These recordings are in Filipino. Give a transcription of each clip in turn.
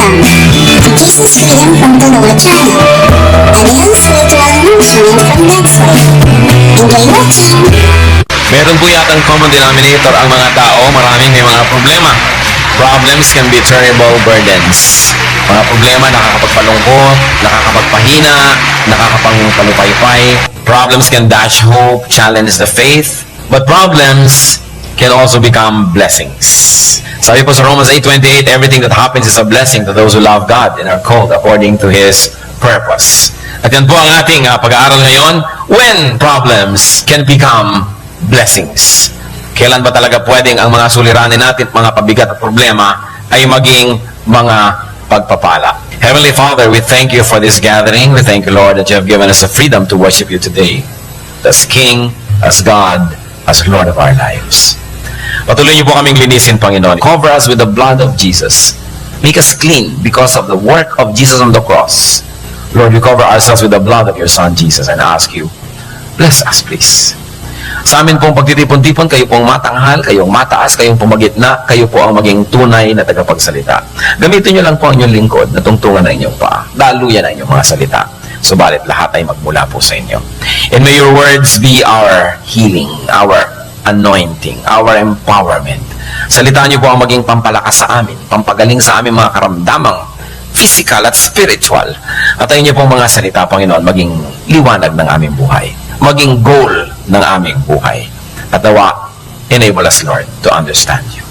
Welcome to Jesus Freedom from the Lower channel, a daily spiritual nourishment from God's Word. Enjoy watching! Meron po yatang common denominator ang mga tao. Maraming may mga problema. Problems can be terrible burdens. Mga problema nakakapagpalungkot, nakakapagpahina, nakakapagpalupaypay. Problems can dash hope, challenge the faith. But problems can also become blessings. Sabi po sa Romans 8:28, everything that happens is a blessing to those who love God and are called according to His purpose. At yan po ang ating pag-aaral ngayon, when problems can become blessings. Kailan ba talaga pwedeng ang mga suliranin natin, mga pabigat at problema ay maging mga pagpapala? Heavenly Father, we thank you for this gathering. We thank you, Lord, that you have given us the freedom to worship you today as King, as God, as Lord of our lives. Patuloy niyo po kaming linisin, Panginoon. Cover us with the blood of Jesus. Make us clean because of the work of Jesus on the cross. Lord, we cover ourselves with the blood of your Son, Jesus, and ask you, bless us, please. Sa amin pong pagtitipon-tipon, kayo pong matanghal, kayong mataas, kayong pumagitna, kayo po ang maging tunay na tagapagsalita. Gamitin niyo lang po ang inyong lingkod na tungtungan ng inyong paa. Daluyan ang inyong mga salita. Subalit lahat ay magmula po sa inyo. And may your words be our healing, our anointing, our empowerment. Salitaan niyo po ang maging pampalakas sa amin, pampagaling sa aming mga karamdamang physical at spiritual. At ayun niyo pong mga salita, Panginoon, maging liwanag ng aming buhay, maging goal ng aming buhay. At nawa, enable us, Lord, to understand you.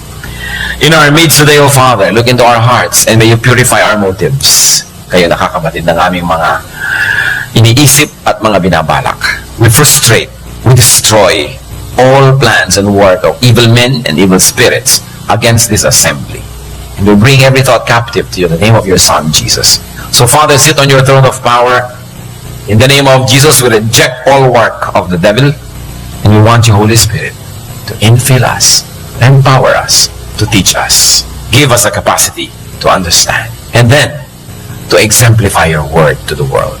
In our midst today, O Father, look into our hearts and may you purify our motives. Kayo nakakabatid ng aming mga iniisip at mga binabalak. We frustrate, we destroy all plans and work of evil men and evil spirits against this assembly. And we bring every thought captive to you in the name of your Son, Jesus. So, Father, sit on your throne of power. In the name of Jesus, we reject all work of the devil. And we want you, Holy Spirit, to infill us, empower us, to teach us. Give us a capacity to understand. And then, to exemplify your word to the world.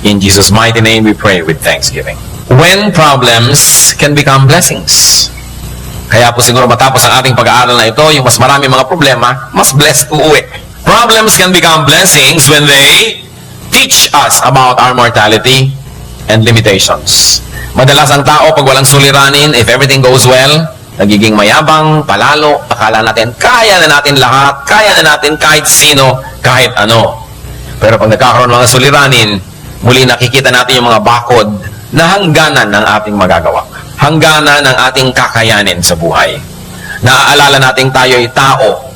In Jesus' mighty name we pray with thanksgiving. When problems can become blessings. Kaya po siguro matapos ang ating pag-aaral na ito, yung mas marami mga problema, mas blessed uuwi. Problems can become blessings when they teach us about our mortality and limitations. Madalas ang tao, pag walang suliranin, if everything goes well, nagiging mayabang, palalo, akala natin, kaya na natin lahat, kaya na natin kahit sino, kahit ano. Pero pag nagkakaroon ng mga suliranin, muli nakikita natin yung mga bakod na hangganan ng ating magagawa. Hangganan ng ating kakayanin sa buhay. Naaalala nating tayo ay tao.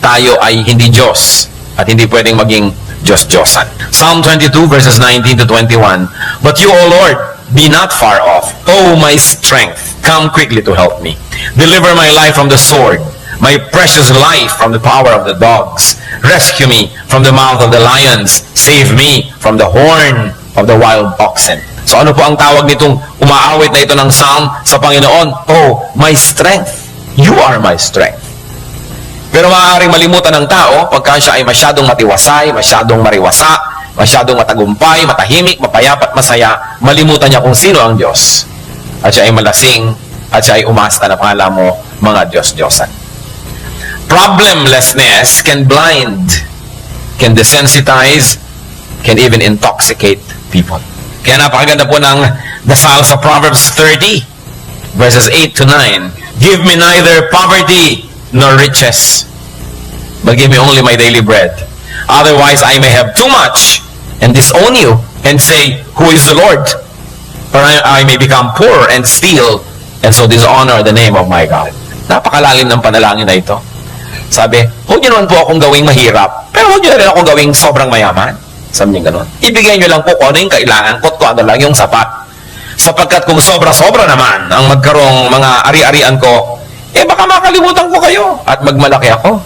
Tayo ay hindi Diyos. At hindi pwedeng maging Diyos-Diyosan. Psalm 22 verses 19 to 21. But you, O Lord, be not far off. O my strength, come quickly to help me. Deliver my life from the sword, my precious life from the power of the dogs. Rescue me from the mouth of the lions. Save me from the horn of the wild oxen. So ano po ang tawag nitong umaawit na ito ng psalm sa Panginoon? Oh, my strength. You are my strength. Pero maaaring malimutan ng tao pagka siya ay masyadong matiwasay, masyadong mariwasa, masyadong matagumpay, matahimik, mapayapat, masaya, malimutan niya kung sino ang Diyos. At siya ay malasing, at siya ay umasta na pala mo mga Diyos-Diyosan. Problemlessness can blind, can desensitize, can even intoxicate people. Kaya napakaganda po ng dasal sa Proverbs 30, verses 8 to 9. Give me neither poverty nor riches, but give me only my daily bread. Otherwise, I may have too much and disown you and say, who is the Lord? Or I may become poor and steal and so dishonor the name of my God. Napakalalim ng panalangin na ito. Sabi, huwag niyo naman po akong gawing mahirap, pero huwag niyo rin akong gawing sobrang mayaman. Sabi niyo ganun. Ibigay niyo lang po kung ano yung kailangan ko at kung ano lang yung sapat. Sapagkat kung sobra-sobra naman ang magkarong mga ari-arian ko, baka makalimutan ko kayo at magmalaki ako.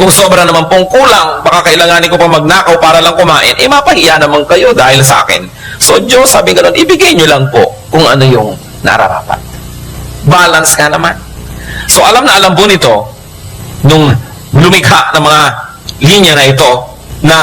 Kung sobra naman pong kulang, baka kailanganin ko pang magnakaw para lang kumain, mapahiya naman kayo dahil sa akin. So Diyos, sabi ganun, ibigay niyo lang po kung ano yung nararapat. Balance nga naman. So alam na alam po nito, nung lumikha ng mga linya na ito, na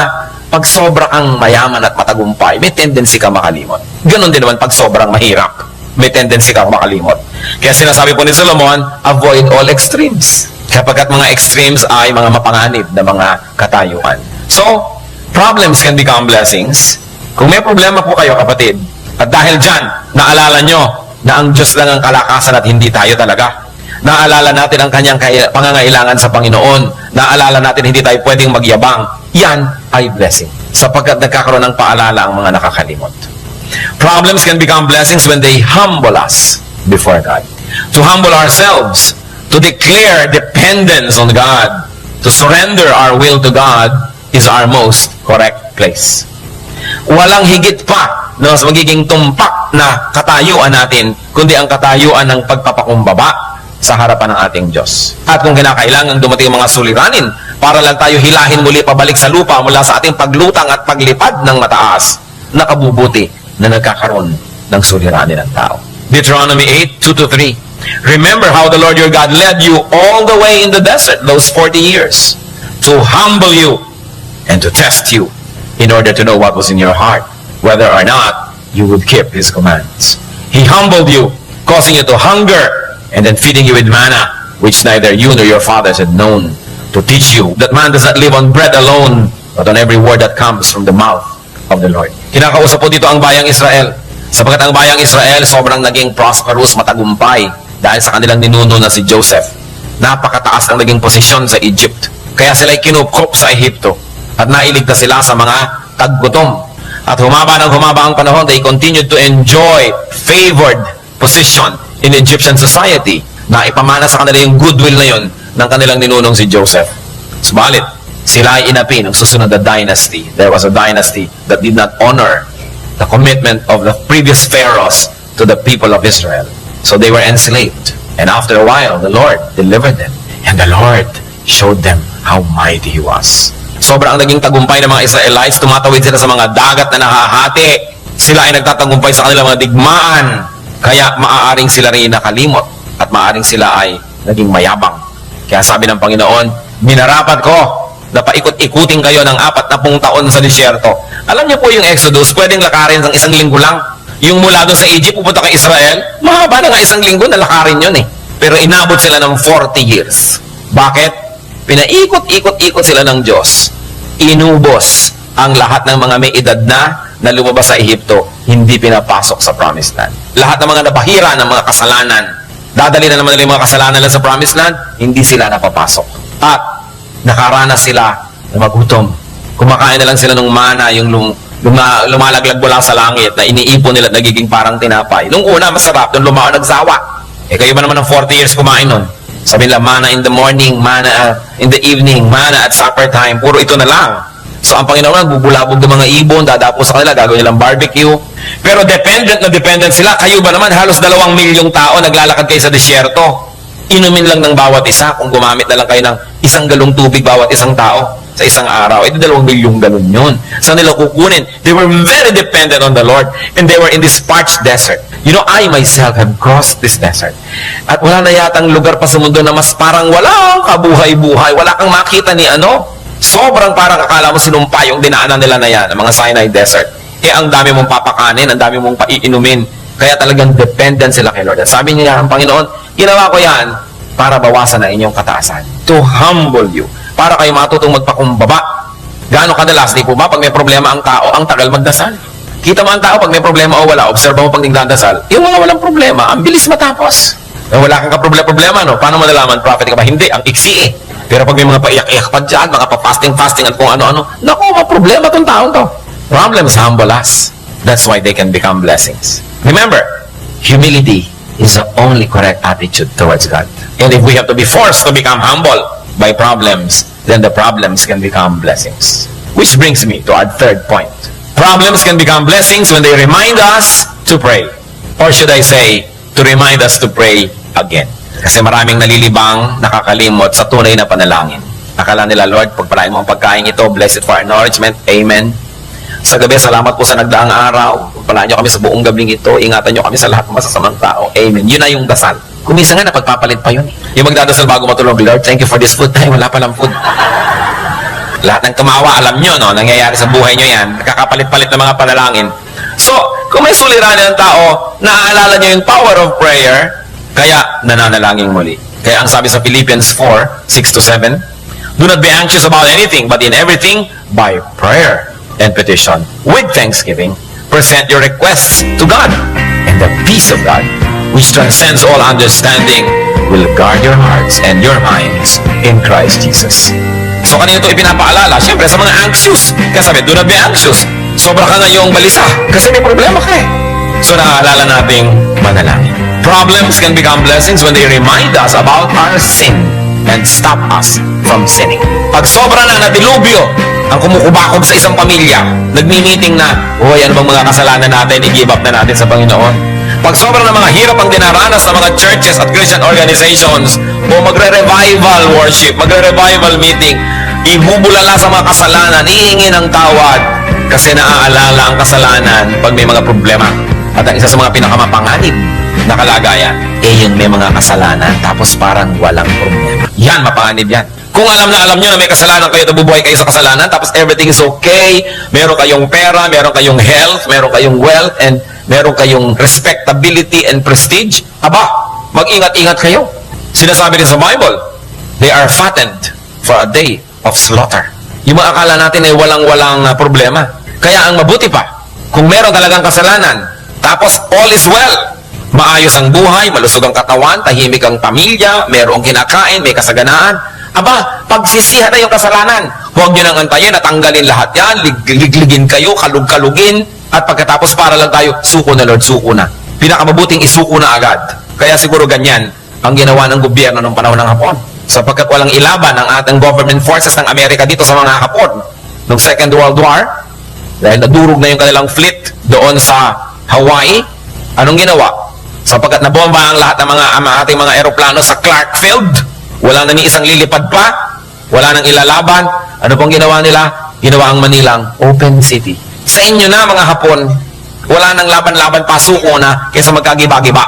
pag sobra kang mayaman at matagumpay, may tendency kang makalimot. Ganon din naman pag sobrang mahirap, may tendency kang makalimot. Kaya sinasabi po ni Solomon, avoid all extremes. Kapagkat mga extremes ay mga mapanganib na mga katayuan. So, problems can become blessings. Kung may problema po kayo, kapatid, at dahil dyan, naalala nyo na ang Diyos lang ang kalakasan at hindi tayo talaga. Naalala natin ang kanyang pangangailangan sa Panginoon. Naalala natin hindi tayo pwedeng magyabang. Yan ay blessing. Sapagkat nagkakaroon ng paalala ang mga nakakalimot. Problems can become blessings when they humble us before God. To humble ourselves, to declare dependence on God, to surrender our will to God is our most correct place. Walang higit pa na mas magiging tumpak na katayuan natin, kundi ang katayuan ng pagpapakumbaba sa harapan ng ating Diyos. At kung kinakailangan dumating mga suliranin para lang tayo hilahin muli pabalik sa lupa mula sa ating paglutang at paglipad ng mataas, nakabubuti na nagkakaroon ng suliranin ng tao. Deuteronomy 8:2-3. Remember how the Lord your God led you all the way in the desert those 40 years to humble you and to test you in order to know what was in your heart, whether or not you would keep His commands. He humbled you, causing you to hunger, and then feeding you with manna, which neither you nor your fathers had known, to teach you that man does not live on bread alone, but on every word that comes from the mouth of the Lord. Kinakausap po dito ang bayang Israel, sapagkat ang bayang Israel sobrang naging prosperous, matagumpay, dahil sa kanilang ninuno na si Joseph. Napakataas ang naging posisyon sa Egypt. Kaya sila'y kinupkop sa Ehipto at nailigtas sila sa mga taggutom. At humaba ang panahon, they continued to enjoy favored position in Egyptian society na ipamana sa kanila yung goodwill na yun ng kanilang ninunong si Joseph. Subalit, sila ay inapi ng susunod na dynasty. There was a dynasty that did not honor the commitment of the previous pharaohs to the people of Israel. So they were enslaved. And after a while, the Lord delivered them. And the Lord showed them how mighty He was. Sobrang naging tagumpay ng mga Israelites. Tumatawid sila sa mga dagat na nahahati. Sila ay nagtatagumpay sa kanilang mga digmaan. Kaya maaaring sila rin nakalimot. At maaaring sila ay naging mayabang. Kaya sabi ng Panginoon, minarapat ko na paikot-ikutin kayo ng 40 taon sa disyerto. Alam niyo po yung Exodus, pwedeng lakarin ng 1 linggo lang. Yung mula doon sa Egypt, pupunta kay Israel, mahaba na nga 1 linggo, nalakarin yun eh. Pero inabot sila ng 40 years. Bakit? Pinaikot-ikot-ikot sila ng Diyos. Inubos ang lahat ng mga may edad na lumabas sa Ehipto, hindi pinapasok sa Promised Land. Lahat ng mga nabahira ng mga kasalanan, dadali na naman nila yung mga kasalanan lang sa Promised Land, hindi sila napapasok. At nakaranas sila na magutom. Kumakain na lang sila ng mana, yung lumalaglag mula sa langit na iniipon nila at nagiging parang tinapay. Nung una, masarap. Nung lumao, nagsawa. Kayo ba naman ng 40 years kumain nun? Sabi nila, mana in the morning, mana in the evening, mana at supper time. Puro ito na lang. So, ang Panginoon, nagbubulabog ng mga ibon, dadapo sa kanila, gagawin nilang barbecue. Pero dependent sila. Kayo ba naman, halos 2 milyong tao naglalakad kayo sa disyerto. Inumin lang ng bawat isa kung gumamit na lang kayo ng 1 galong tubig bawat isang tao sa isang araw. 2 milyong galon yun. Saan nila kukunin? They were very dependent on the Lord and they were in this parched desert. You know, I myself have crossed this desert. At wala na yatang lugar pa sa mundo na mas parang walang kabuhay-buhay. Wala kang makita ni ano. Sobrang parang akala mo sinumpa yung dinaanan nila na yan, ang mga Sinai Desert. Ang dami mong papakanin, ang dami mong paiinumin. Kaya talagang dependent sila kay Lord. At sabi niya, ang Panginoon, ginawa ko yan para bawasan na inyong kataasan. To humble you. Para kayo matutong magpakumbaba. Gaano kadalas, di po ba? Pag may problema ang tao, ang tagal magdasal. Kita mo ang tao, pag may problema o wala, observe mo pag nagdadasal, yung mga walang problema, ang bilis matapos. Wala kang kaproblema, no? Paano malalaman? Prophet ka ba? Hindi, ang iksi eh. Pero pag may mga paiyak-iyak pa dyan, mga pa-fasting at kung ano-ano, naku, mga problema tong taon to. Problems humble us. That's why they can become blessings. Remember, humility is the only correct attitude towards God. And if we have to be forced to become humble by problems, then the problems can become blessings. Which brings me to our third point. Problems can become blessings when they remind us to pray. Or should I say, to remind us to pray again. Kasi maraming nalilibang, nakakalimot sa tunay na panalangin. Akala nila, Lord, pagpalain mo ang pagkain ito, bless it for our nourishment. Amen. Sa gabi, salamat po sa nagdaang araw. Pagpalaan niyo kami sa buong gabing ito. Ingatan niyo kami sa lahat ng masasamang tao. Amen. Yun na yung dasal. Kung minsan nga, napagpapalit pa yun. Yung magdadasal bago matulog, Lord, thank you for this food. Ay, wala palang food. Lahat ng tumawa, alam nyo, no? Nangyayari sa buhay nyo yan. Nakakapalit-palit ng mga panalangin. So, kung may suliranin ng tao, naaalala nyo yung power of prayer, kaya nananalangin muli. Kaya ang sabi sa Philippians 4:6-7, do not be anxious about anything, but in everything, by prayer and petition, with thanksgiving, present your requests to God. And the peace of God, which transcends all understanding, will guard your hearts and your minds in Christ Jesus. So kanina ito ipinapaalala? Siyempre sa mga anxious. Kaya sabi, do not be anxious. Sobra ka ngayong balisa kasi may problema ka eh. So naaalala nating manalangin. Problems can become blessings when they remind us about our sin and stop us from sinning. Pag sobra na dilubyo ang kumukubakog sa isang pamilya, nagmi-meeting na, ano bang mga kasalanan natin, i-give up na natin sa Panginoon. Pag sobra na mga hirap ang dinaranas ng mga churches at Christian organizations, o magre-revival worship, magre-revival meeting, ibubulala sa mga kasalanan, hihingi ng tawad, kasi naaalala ang kasalanan pag may mga problema. At ang isa sa mga pinakamapanganib na kalagayan, yung may mga kasalanan, tapos parang walang problema. Yan, mapanganib yan. Kung alam nyo na may kasalanan kayo, nabubuhay kayo sa kasalanan, tapos everything is okay, meron kayong pera, meron kayong health, meron kayong wealth, and meron kayong respectability and prestige, mag-ingat-ingat kayo. Sinasabi rin sa Bible, they are fattened for a day of slaughter. Yung mga akala natin ay walang problema. Kaya ang mabuti pa, kung meron talagang kasalanan, tapos all is well, maayos ang buhay, malusog ang katawan, tahimik ang pamilya, merong kinakain, may kasaganaan, pagsisihan na yung kasalanan. Huwag nyo nang antayin at tanggalin lahat yan, ligligin kayo, kalug-kalugin, at pagkatapos para lang tayo, suko na Lord, suko na. Pinakamabuting isuko na agad. Kaya siguro ganyan ang ginawa ng gobyerno ng panahon ng Hapon. Sapagkat walang ilaban ang ating government forces ng Amerika dito sa mga Hapon. Noong Second World War, dahil nadurog na yung kanilang fleet doon sa Hawaii, anong ginawa? Sapagkat nabomba ang lahat ng ating mga eroplano sa Clark Field, wala na ni isang lilipad pa, wala nang ilalaban, ano pong ginawa nila? Ginawa ang Manilang open city. Sa inyo na mga Hapon, wala nang laban-laban, pasuko na, kaysa magkagiba-giba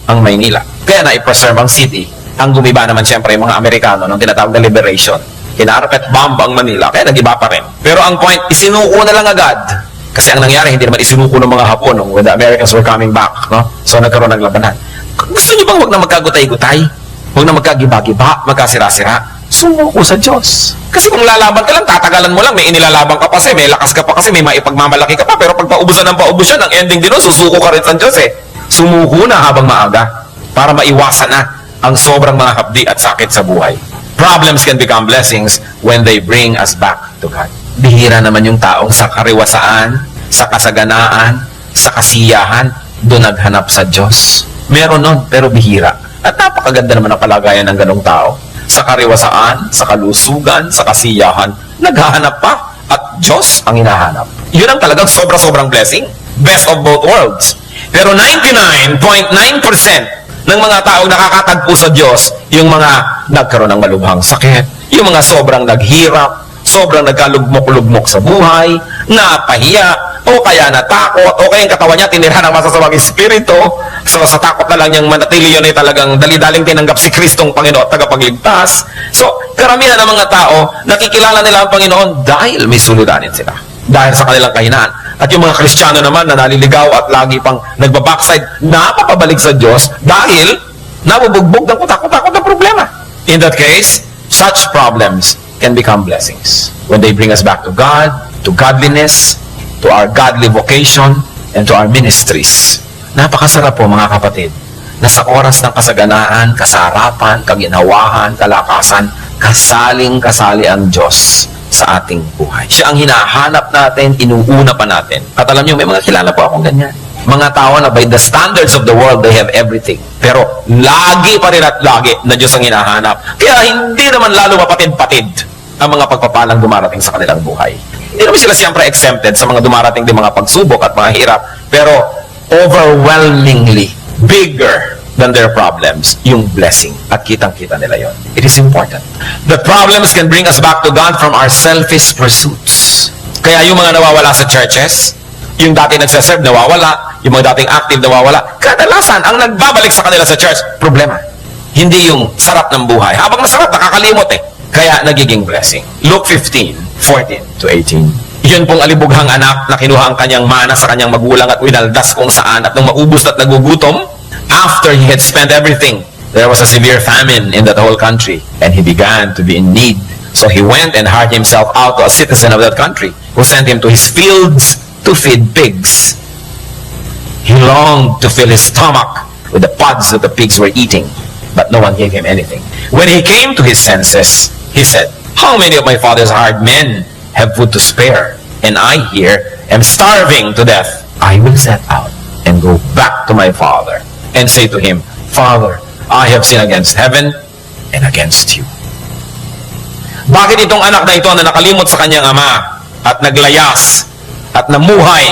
ang Maynila. Kaya na-preserve ang city. Ang gumiba naman siyempre yung mga Amerikano ng tinatawag na liberation. Kinarapet bomb ang Manila, kaya nagiba pa rin. Pero ang point, isinuko na lang agad. Kasi ang nangyari, hindi naman isinuko ng mga Hapon when the Americans were coming back. No? So nagkaroon ng labanan. Gusto niyo bang huwag na magkagutay-gutay? Huwag na magkagiba-giba, magkasira-sira? Sumuko sa Diyos. Kasi kung lalaban ka lang, tatagalan mo lang, may inilalaban ka pa kasi, may lakas ka pa kasi, may maipagmamalaki ka pa. Pero pag paubusan ng paubusan, ang ending din nun, susuko ka rin sa Diyos eh. Sumuko na habang maaga para maiwasan na ang sobrang mga hapdi at sakit sa buhay. Problems can become blessings when they bring us back to God. Bihira naman yung taong sa kariwasaan, sa kasaganaan, sa kasiyahan, doon naghanap sa Diyos. Meron nun, pero bihira. At napakaganda naman ang kalagayan ng ganong tao. Sa kariwasaan, sa kalusugan, sa kasiyahan, naghahanap pa. At Diyos ang hinahanap. Yun ang talagang sobra-sobrang blessing. Best of both worlds. Pero 99.9% ng mga taong nakakatagpo sa Diyos, yung mga nagkaroon ng malubhang sakit, yung mga sobrang naghirap, sobrang nagkalugmok-lugmok sa buhay, napahiya, o kaya natakot, o kaya yung katawan niya tinira ng masasamang espiritu, so sa takot na lang niyang manatili yun ay talagang dali-daling tinanggap si Kristong Panginoon at tagapagligtas. So, karamihan ng mga tao, nakikilala nila ang Panginoon dahil may suliranin sila. Dahil sa kanilang kahinaan. At yung mga Kristiyano naman na naliligaw at lagi pang nagbabackside, napapabalik sa Diyos dahil nabubugbog ng kutakot-takot na problema. In that case, such problems can become blessings when they bring us back to God, to godliness, to our godly vocation, and to our ministries. Napakasarap po mga kapatid, na sa oras ng kasaganaan, kasarapan, kaginawahan, kalakasan, kasaling-kasali ang Diyos sa ating buhay. Siya ang hinahanap natin, inuuna pa natin. At alam niyo, may mga kilala po akong ganyan. Mga tao na by the standards of the world, they have everything. Pero lagi pa rin at lagi na Diyos ang hinahanap. Kaya hindi naman lalo mapatid-patid ang mga pagpapalang dumarating sa kanilang buhay. Hindi naman sila siyempre exempted sa mga dumarating din mga pagsubok at mga hirap. Pero overwhelmingly bigger than their problems, yung blessing. At kitang-kita nila yon. It is important. The problems can bring us back to God from our selfish pursuits. Kaya yung mga nawawala sa churches, yung dati nagsaserve, nawawala, yung mga dating active, nawawala, kadalasan, ang nagbabalik sa kanila sa church, problema. Hindi yung sarap ng buhay. Habang masarap, nakakalimot eh. Kaya nagiging blessing. Luke 15:14-18. Yun pong alibughang anak na kinuha ang kanyang mana sa kanyang magulang at winaldas kung saan at nung maubos at nagugutom, after he had spent everything, There was a severe famine in that whole country, and he began to be in need. So he went and hired himself out to a citizen of that country, who sent him to his fields to feed pigs. He longed to fill his stomach with the pods that the pigs were eating, but no one gave him anything. When he came to his senses, he said, "How many of my father's hired men have food to spare, and I here am starving to death? I will set out and go back to my father and say to him, Father, I have sinned against heaven and against you." Bakit itong anak na ito na nakalimot sa kanyang ama at naglayas at namuhay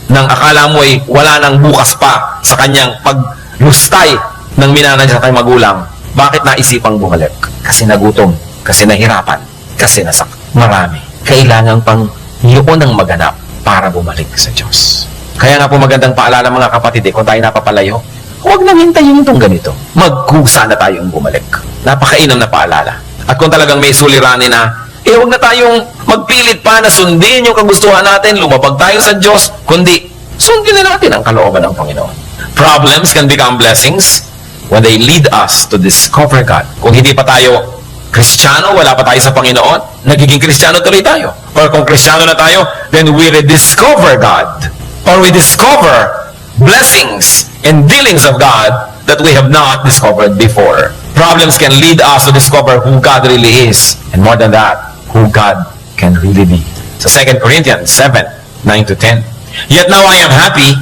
nang akala mo ay wala nang bukas pa sa kanyang paglustay ng minana niya sa kanyang magulang, bakit naisipang bumalik? Kasi nagutom, kasi nahirapan, kasi nasak. Marami. Kailangan pang yun ang maganap para bumalik sa Diyos. Kaya nga po magandang paalala mga kapatid, kung tayo napapalayo, huwag nang hintayin itong ganito. Magkusa na tayong bumalik. Napakainam na paalala. At kung talagang may suliranin na, huwag na tayong magpilit pa na sundin yung kagustuhan natin, lumabag tayo sa Diyos, kundi sundin na natin ang kalooban ng Panginoon. Problems can become blessings when they lead us to discover God. Kung hindi pa tayo Kristiyano, wala pa tayo sa Panginoon, nagiging Kristiyano tuloy tayo. Or kung Kristiyano na tayo, then we rediscover God. Or we discover blessings and dealings of God that we have not discovered before. Problems can lead us to discover who God really is. And more than that, who God can really be. So 2 Corinthians 7, 9-10. Yet now I am happy,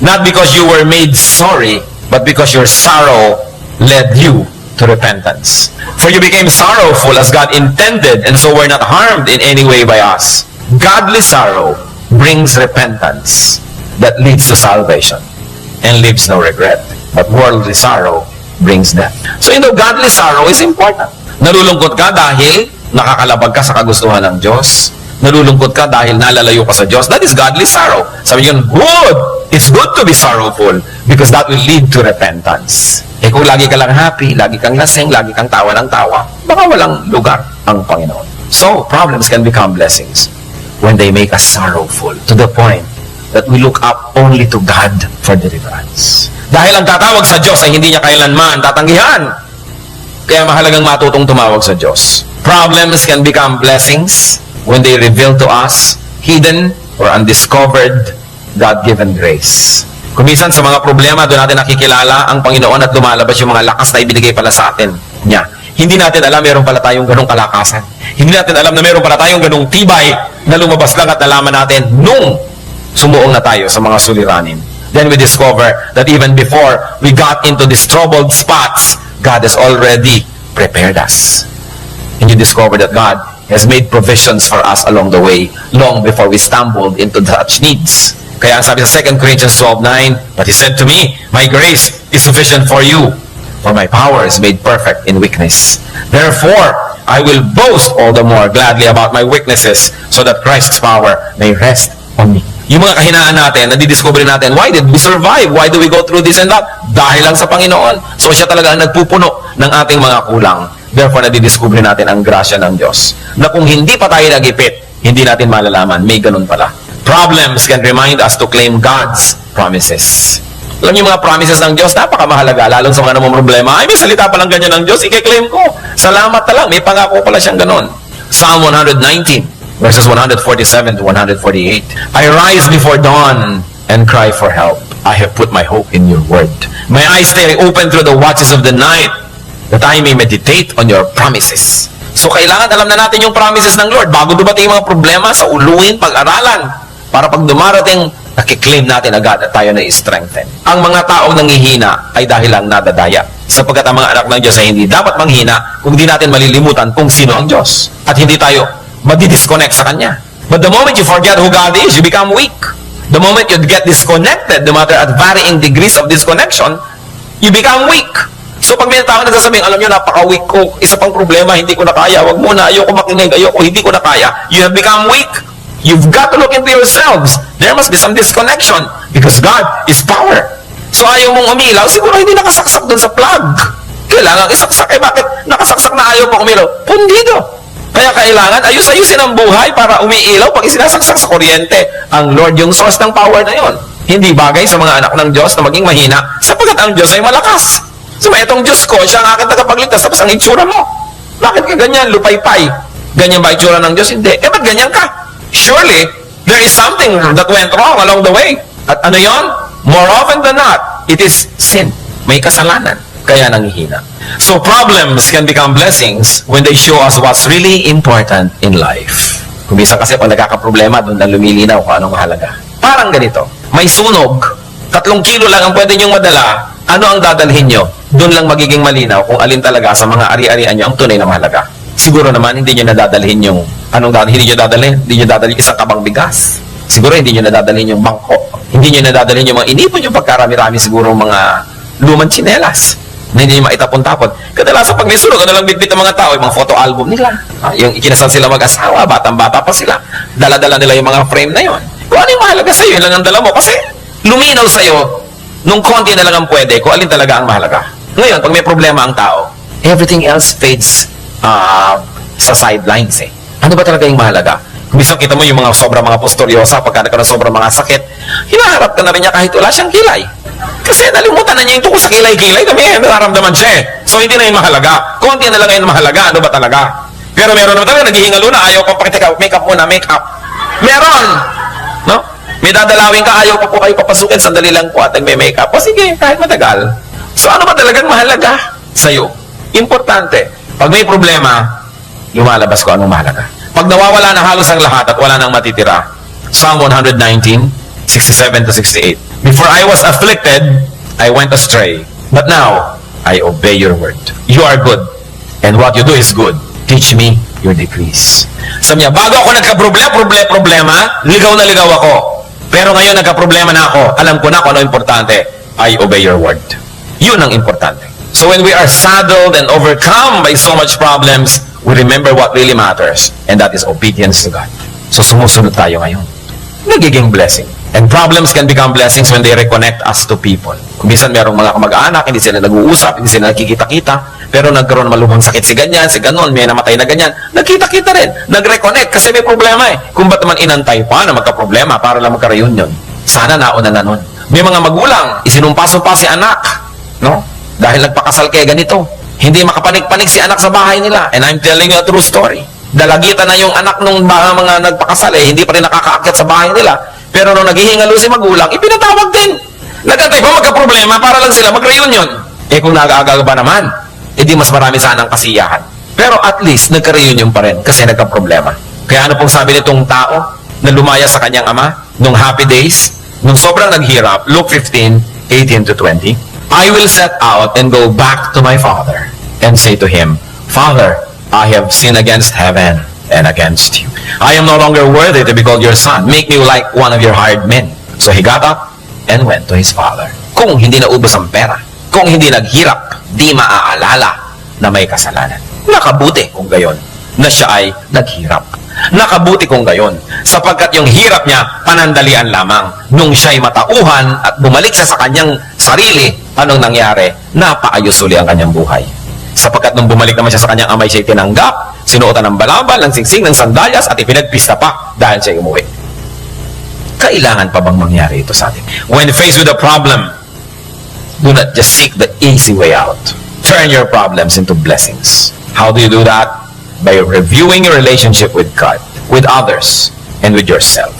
not because you were made sorry, but because your sorrow led you to repentance. For you became sorrowful as God intended, and so were not harmed in any way by us. Godly sorrow brings repentance that leads to salvation and leaves no regret. But worldly sorrow brings death. So godly sorrow is important. Nalulungkot ka dahil nakakalabag ka sa kagustuhan ng Diyos. Nalulungkot ka dahil nalalayo ka sa Diyos. That is godly sorrow. Sabi niyo, good. It's good to be sorrowful because that will lead to repentance. Kung lagi ka lang happy, lagi kang lasing, lagi kang tawa ng tawa, baka walang lugar ang Panginoon. So, problems can become blessings when they make us sorrowful to the point that we look up only to God for deliverance. Dahil ang tatawag sa Diyos ay hindi niya kailanman tatanggihan. Kaya mahalagang matutong tumawag sa Diyos. Problems can become blessings when they reveal to us hidden or undiscovered God-given grace. Kung minsan sa mga problema, doon natin nakikilala ang Panginoon at lumalabas yung mga lakas na ibinigay pala sa atin niya. Hindi natin alam meron pala tayong ganong kalakasan. Hindi natin alam na meron pala tayong ganong tibay na lumabas lang at nalaman natin nung sumuong na tayo sa mga suliranin. Then we discover that even before we got into these troubled spots, God has already prepared us. And you discover that God has made provisions for us along the way, long before we stumbled into such needs. Kaya sabi sa 2 Corinthians 12:9, but He said to me, my grace is sufficient for you, for my power is made perfect in weakness. Therefore, I will boast all the more gladly about my weaknesses, so that Christ's power may rest on me. Yung mga kahinaan natin, nadidiscover natin, why did we survive? Why do we go through this and that? Dahil lang sa Panginoon. So siya talaga ang nagpupuno ng ating mga kulang. Therefore, nadidiscover natin ang grasya ng Diyos. Na kung hindi pa tayo nagipit, hindi natin malalaman, may ganun pala. Problems can remind us to claim God's promises. Alam niyo mga promises ng Diyos, napakamahalaga, lalo sa mga namang problema. Ay, may salita palang ganyan ng Diyos, i-claim ko. Salamat na lang, may pangako pala siyang ganun. Psalm 119. Verses 147 to 148. I rise before dawn and cry for help. I have put my hope in your word. My eyes stay open through the watches of the night, that I may meditate on your promises. So kailangan alam na natin yung promises ng Lord bago dumating yung mga problema sa uluin, pag-aralan. Para pag dumarating, nakiklaim natin agad at tayo na i-strengthen. Ang mga taong nanghihina ay dahil lang nadadaya. Sapagkat ang mga anak ng Diyos ay hindi dapat manghina kung di natin malilimutan kung sino ang Diyos. At hindi tayo madi-disconnect sa Kanya. But the moment you forget who God is, you become weak. The moment you get disconnected, no matter at varying degrees of disconnection, you become weak. So pag may tao nagsasabing, alam nyo, napaka-weak ko, isa pang problema, hindi ko na kaya, wag muna, ayoko makinig, ayoko, hindi ko na kaya, you have become weak. You've got to look into yourselves. There must be some disconnection because God is power. So ayaw mong umilaw, siguro hindi nakasaksak dun sa plug. Kailangan isaksak. Bakit nakasaksak na ayaw mo umilaw? Pundido. Kaya kailangan ayus-ayusin ang buhay para umiilaw pag isinasaksak sa kuryente. Ang Lord yung source ng power na yon. Hindi bagay sa mga anak ng Diyos na maging mahina sapagkat ang Diyos ay malakas. So, itong Diyos ko, siya ang aking tagapagligtas, tapos ang itsura mo. Bakit ka ganyan? Lupay-pay. Ganyan ba itsura ng Diyos? Hindi. Ba't ganyan ka? Surely, there is something that went wrong along the way. At ano yon? More often than not, it is sin. May kasalanan. Kaya nanghihina. So, problems can become blessings when they show us what's really important in life. Kung minsan kasi pag nagkakaproblema, doon lang lumilinaw kung anong mahalaga. Parang ganito. May sunog. 3 kilo lang ang pwede niyong madala. Ano ang dadalhin nyo? Doon lang magiging malinaw kung alin talaga sa mga ari-arian nyo ang tunay na mahalaga. Siguro naman, hindi nyo nadadalhin yung hindi nyo dadalhin isang kabang bigas. Siguro hindi nyo nadadalhin yung bangko. Hindi nyo nadadalhin yung mga inipon yung pagkarami-rami siguro mga lumang tsinelas. Hindi nyo maitapon-tapon. Kadalasan pag may sunog, ano lang bitbit ng mga tao, yung mga photo album nila. Yung ikinasal sila mag-asawa, batang-bata pa sila. Dala-dala nila yung mga frame na yon. Kung ano yung mahalaga sa'yo, yun lang ang dala mo. Kasi luminaw sa'yo, nung konti na lang ang pwede, kung alin talaga ang mahalaga. Ngayon, pag may problema ang tao, everything else fades sa sidelines eh. Ano ba talaga yung mahalaga? Kung minsan kita mo yung mga sobrang mga posturyosa, pagka nagkaroon ng sobrang mga sakit, hinaharap ka na rin niya kahit wala siyang kilay. Kasi nalimutan na niya yung tungkol sa kilay-kilay, kami nararamdaman siya eh. So hindi na yung mahalaga. Konti na lang yung mahalaga, ano ba talaga? Pero meron naman talaga, naghihingalo na, ayaw ko pakita, make-up muna, make-up. Meron! No? May dadalawin ka, ayaw pa po kayo papasukin, sandali lang po at may make-up. O sige, kahit matagal. So ano ba talagang mahalaga sa'yo? Importante. Pag may problema, lumalabas ko anong mahalaga. Pag nawawala na halos ang lahat at wala nang matitira, Psalm 119, 67 to 68. Before I was afflicted, I went astray. But now, I obey your word. You are good, and what you do is good. Teach me your decrees. Sabi niya, bago ako nagka-problema, ligaw na ligaw ako. Pero ngayon nagka-problema na ako. Alam ko na kung ano importante. I obey your word. Yun ang importante. So when we are saddled and overcome by so much problems, we remember what really matters, and that is obedience to God. So sumusunod tayo ngayon. Nagiging blessing. And problems can become blessings when they reconnect us to people. Kung minsan merong mga kamag-anak, hindi sila nag-uusap, hindi sila nagkikita-kita, pero nagkaroon malubhang sakit si ganyan, si ganon, may namatay na ganyan, nagkita-kita rin, nag-reconnect kasi may problema eh. Kung ba't naman inantay pa na magka-problema para lang magka-reunion? Sana nauna na nun. May mga magulang, isinumpa-sumpa si anak, no? Dahil nagpakasal kaya ganito. Hindi makapanik-panik si anak sa bahay nila. And I'm telling you a true story. Dalagitan na yung anak nung mga nagpakasal eh, hindi pa rin nakakaakyat sa bahay nila. Pero nung naghihingalo si magulang, ipinatawag din. Nagantay pa magka-problema para lang sila mag-reunion. Eh kung nag-aagaga ba naman, di mas marami sana ang kasiyahan. Pero at least, nagka-reunion pa rin kasi nagka-problema. Kaya ano pong sabi nitong tao na lumaya sa kanyang ama nung happy days, nung sobrang naghirap, Luke 15, 18 to 20, I will set out and go back to my father and say to him, Father, I have sinned against heaven and against you. I am no longer worthy to be called your son. Make me like one of your hired men. So he got up and went to his father. Kung hindi naubos ang pera, kung hindi naghirap, di maaalala na may kasalanan. Nakabuti kung gayon na siya ay naghirap. Nakabuti kung gayon sapagkat yung hirap niya panandalian lamang. Nung siya ay matauhan at bumalik siya sa kanyang sarili, anong nangyari? Napaayos uli ang kanyang buhay. Sapagkat nung bumalik naman siya sa kanyang amay, siya tinanggap, sinuotan ng balabal, ng singsing, ng sandalyas, at ipinagpista pa dahil siya umuwi. Kailangan pa bang mangyari ito sa atin? When faced with a problem, do not just seek the easy way out. Turn your problems into blessings. How do you do that? By reviewing your relationship with God, with others, and with yourself.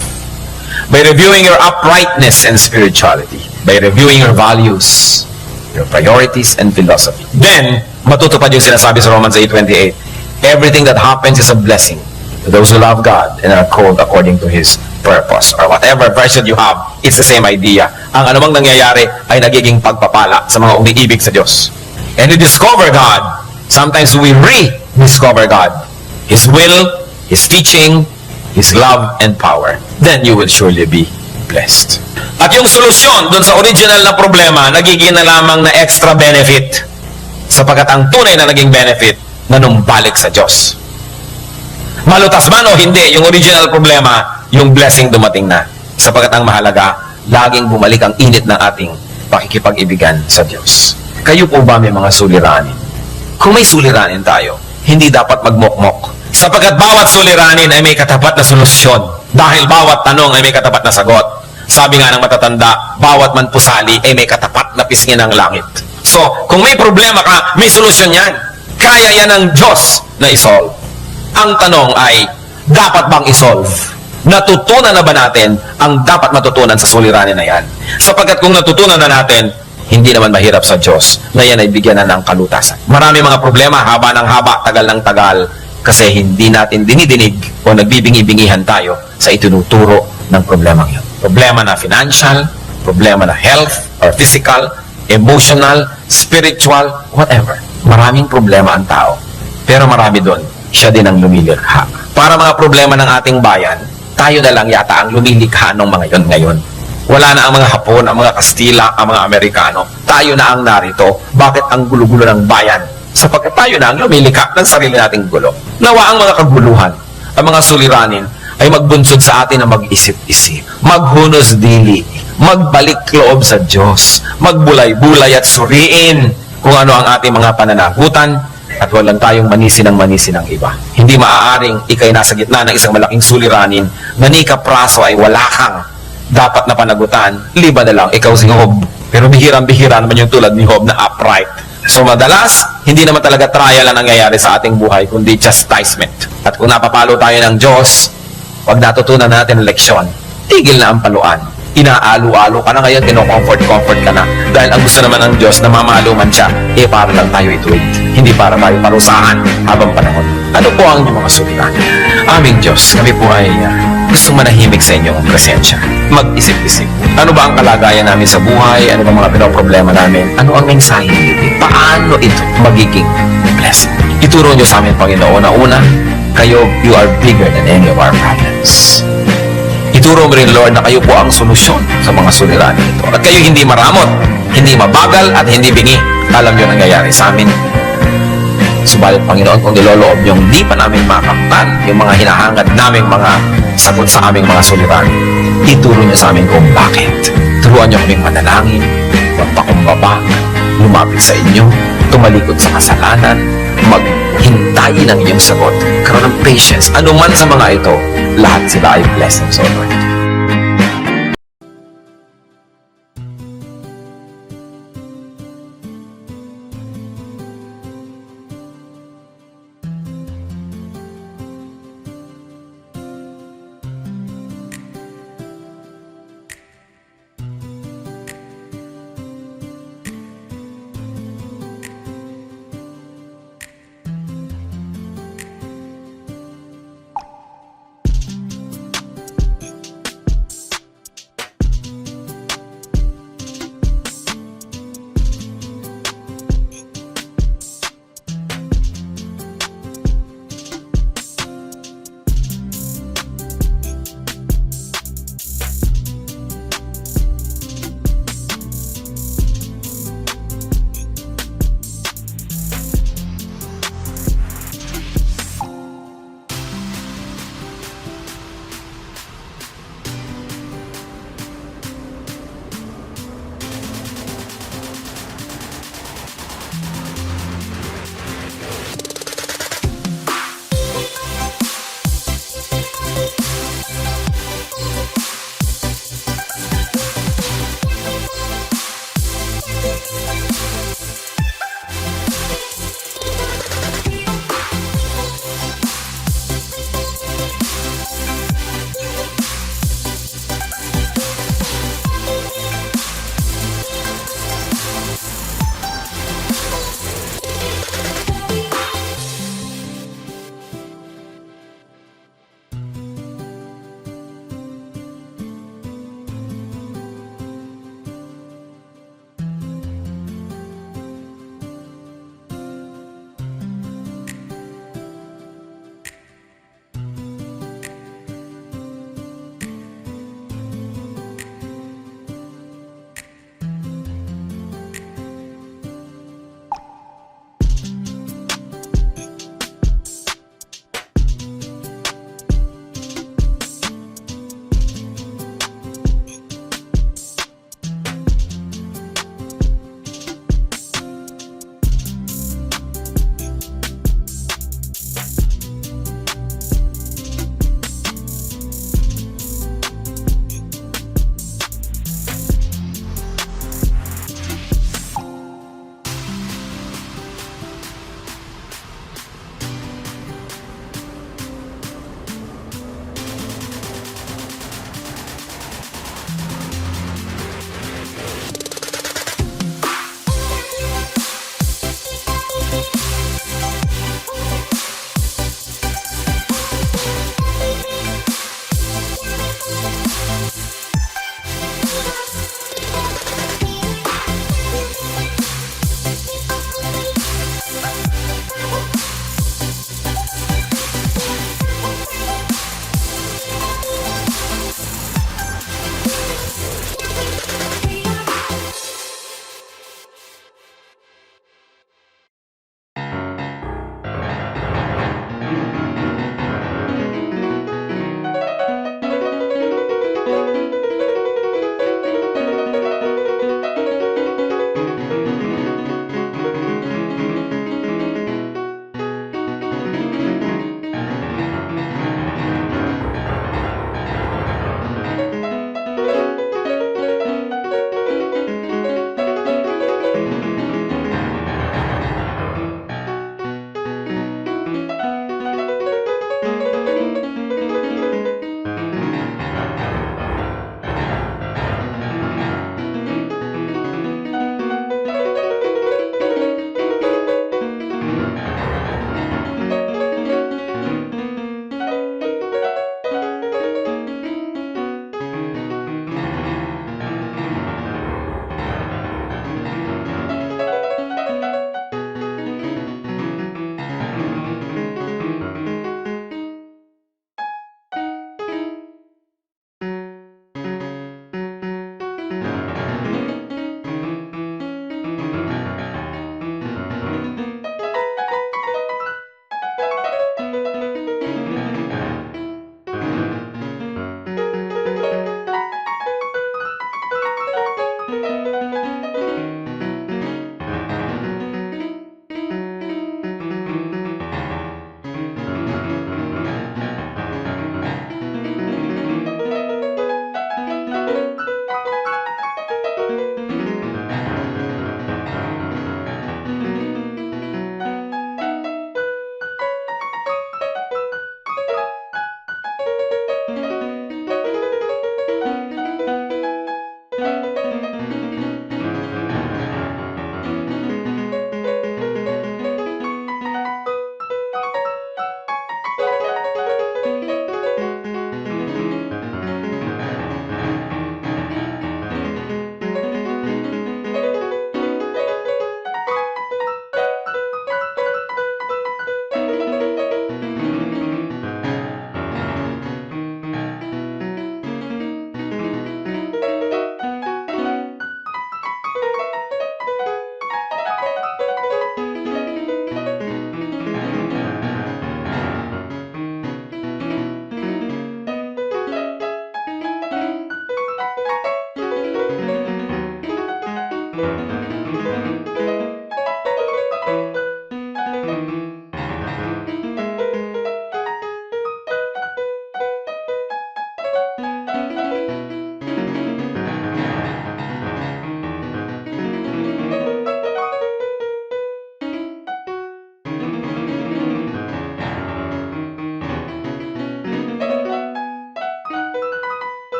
By reviewing your uprightness and spirituality. By reviewing your values, your priorities, and philosophy. Then, matutupad yung sinasabi sa Romans 8:28. Everything that happens is a blessing to those who love God and are called according to His purpose. Or whatever version you have, it's the same idea. Ang anumang nangyayari ay nagiging pagpapala sa mga umiibig sa Diyos. And we discover God. Sometimes we rediscover God. His will, His teaching, His love, and power. Then you will surely be blessed. At yung solusyon dun sa original na problema, nagiging na lamang na extra benefit. Sapagkat ang tunay na naging benefit na numbalik sa Diyos. Malutas man o hindi, yung original problema, yung blessing dumating na. Sapagkat ang mahalaga, laging bumalik ang init ng ating pakikipag-ibigan sa Diyos. Kayo po ba may mga suliranin? Kung may suliranin tayo, hindi dapat magmokmok. Sapagkat bawat suliranin ay may katapat na solusyon. Dahil bawat tanong ay may katapat na sagot. Sabi nga ng matatanda, bawat man pusali ay may katapat na pisngi ng langit. So, kung may problema ka, may solusyon yan. Kaya yan ng Diyos na isolve. Ang tanong ay, dapat bang isolve? Natutunan na ba natin ang dapat matutunan sa suliranin na yan? Sapagkat kung natutunan na natin, hindi naman mahirap sa Diyos na yan ay bigyan na ng kalutasan. Marami mga problema, haba ng haba, tagal ng tagal, kasi hindi natin dinidinig o nagbibingi-bingihan tayo sa itinuturo ng problema yun. Problema na financial, problema na health or physical, emotional, spiritual, whatever. Maraming problema ang tao. Pero marami doon, siya din ang lumilikha. Para mga problema ng ating bayan, tayo na lang yata ang lumilikha ng mga yon ngayon. Wala na ang mga Hapon, ang mga Kastila, ang mga Amerikano. Tayo na ang narito. Bakit ang gulo-gulo ng bayan? Sapagkat tayo na ang lumilikha ng sarili nating gulo. Nawa ang mga kaguluhan, ang mga suliranin, ay magbunsod sa atin na mag-isip-isip, maghunos dili, magbalik loob sa Diyos, magbulay-bulay at suriin kung ano ang ating mga pananagutan at walang tayong manisi ng iba. Hindi maaaring ikay nasa gitna ng isang malaking suliranin na ni kapraso ay wala kang dapat na panagutan, liba na lang ikaw si Job. Pero bihirang-bihira naman yung tulad ni Job na upright. So madalas, hindi naman talaga trial ang nangyayari sa ating buhay, kundi chastisement. At kung napapalo tayo ng Diyos, pag natutunan natin ang leksyon, tigil na ang paluan. Inaalu-alo ka na ngayon, kinocomfort-comfort ka na. Dahil ang gusto naman ng Diyos na mamalo man siya, para lang tayo ituwid. Hindi para tayo parusahan habang panahon. Ano po ang inyong mga suliranin? Aming Diyos, kami po ay gustong manahimik sa inyong presensya. Mag-isip-isip. Ano ba ang kalagayan namin sa buhay? Ano ba mga pinoproblema namin? Ano ang mensahe nito? Paano ito magiging blessing? Ituro niyo sa amin, Panginoon, na una, kayo, you are bigger than any of our problems. Ituro mo rin, Lord, na kayo po ang solusyon sa mga suliranin ito. At kayo hindi maramot, hindi mabagal, at hindi bingi. Alam niyo nangyayari sa amin. Subalit, Panginoon, kung niloloob yung di pa namin makamtan, yung mga hinahangad naming mga sagot sa aming mga suliranin, ituro niyo sa amin kung bakit. Turuan niyo kaming manalangin, magpakumbaba, lumapit sa inyo, tumalikod sa kasalanan, maghintayin ng inyong sagot, karoon ng patience. Ano man sa mga ito, lahat sila ay blessings, O Lord.